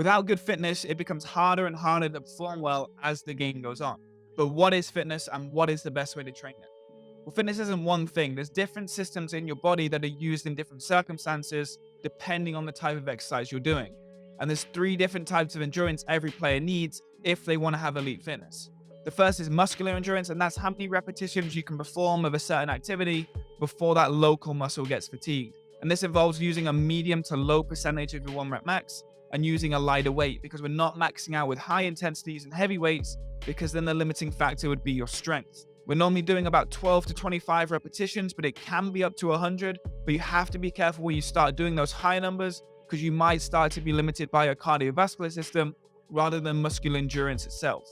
Without good fitness, it becomes harder and harder to perform well as the game goes on. But what is fitness and what is the best way to train it? Well, fitness isn't one thing. There's different systems in your body that are used in different circumstances depending on the type of exercise you're doing. And there's three different types of endurance every player needs if they want to have elite fitness. The first is muscular endurance, and that's how many repetitions you can perform of a certain activity before that local muscle gets fatigued. And this involves using a medium to low percentage of your 1 rep max and using a lighter weight, because we're not maxing out with high intensities and heavy weights, because then the limiting factor would be your strength. We're normally doing about 12 to 25 repetitions, but it can be up to 100. But you have to be careful when you start doing those high numbers, because you might start to be limited by your cardiovascular system rather than muscular endurance itself.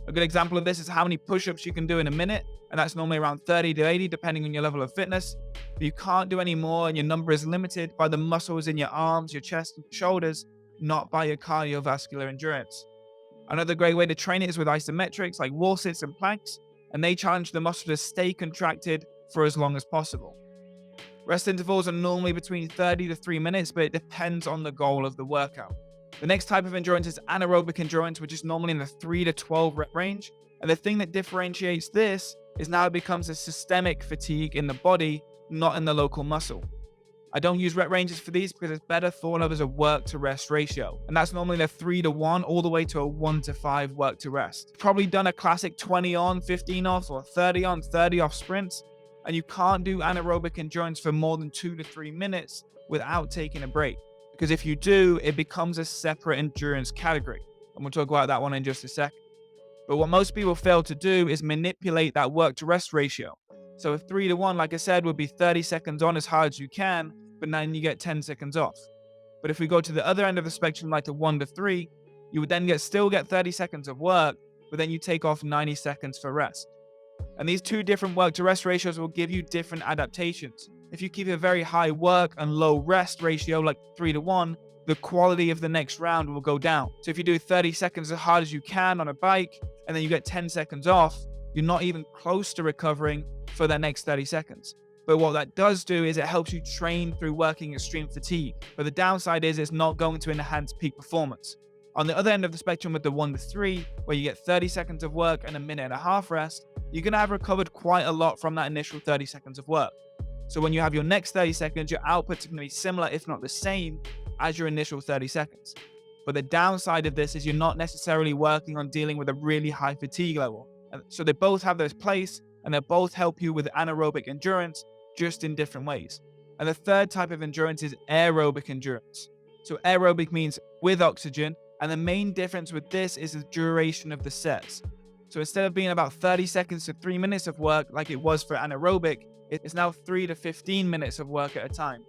A good example of this is how many push-ups you can do in a minute, and that's normally around 30 to 80 depending on your level of fitness. But you can't do any more, and your number is limited by the muscles in your arms, your chest, and shoulders, not by your cardiovascular endurance. Another great way to train it is with isometrics like wall sits and planks, and they challenge the muscle to stay contracted for as long as possible. Rest intervals are normally between 30 to 3 minutes, but it depends on the goal of the workout. The next type of endurance is anaerobic endurance, which is normally in the 3 to 12 rep range. And the thing that differentiates this is now it becomes a systemic fatigue in the body, not in the local muscle. I don't use rep ranges for these because it's better thought of as a work to rest ratio. And that's normally the 3 to 1 all the way to a 1 to 5 work to rest. Probably done a classic 20 on, 15 off, or 30 on, 30 off sprints. And you can't do anaerobic endurance for more than 2 to 3 minutes without taking a break. Because if you do, it becomes a separate endurance category. And we'll talk about that one in just a second. But what most people fail to do is manipulate that work to rest ratio. So a 3 to 1, like I said, would be 30 seconds on as hard as you can, but then you get 10 seconds off. But if we go to the other end of the spectrum, like the 1 to 3, you would then still get 30 seconds of work, but then you take off 90 seconds for rest. And these two different work to rest ratios will give you different adaptations. If you keep a very high work and low rest ratio, like 3 to 1, the quality of the next round will go down. So if you do 30 seconds as hard as you can on a bike, and then you get 10 seconds off, you're not even close to recovering for the next 30 seconds. But what that does do is it helps you train through working extreme fatigue. But the downside is it's not going to enhance peak performance. On the other end of the spectrum with the 1 to 3, where you get 30 seconds of work and a minute and a half rest, you're going to have recovered quite a lot from that initial 30 seconds of work. So when you have your next 30 seconds, your output's going to be similar, if not the same, as your initial 30 seconds. But the downside of this is you're not necessarily working on dealing with a really high fatigue level. And so they both have their place, and they both help you with anaerobic endurance, just in different ways. And the third type of endurance is aerobic endurance. So aerobic means with oxygen, and the main difference with this is the duration of the sets. So instead of being about 30 seconds to 3 minutes of work like it was for anaerobic, it's now 3 to 15 minutes of work at a time.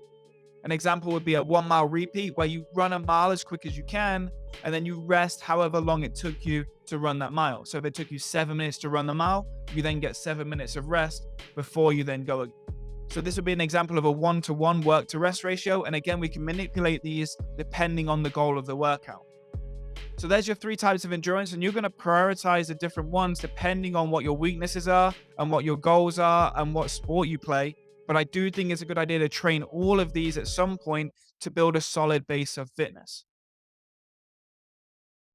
An example would be a 1 mile repeat where you run a mile as quick as you can, and then you rest however long it took you to run that mile. So if it took you 7 minutes to run the mile, you then get 7 minutes of rest before you then go again. So this would be an example of a 1 to 1 work to rest ratio. And again, we can manipulate these depending on the goal of the workout. So there's your 3 types of endurance, and you're going to prioritize the different ones depending on what your weaknesses are and what your goals are and what sport you play. But I do think it's a good idea to train all of these at some point to build a solid base of fitness.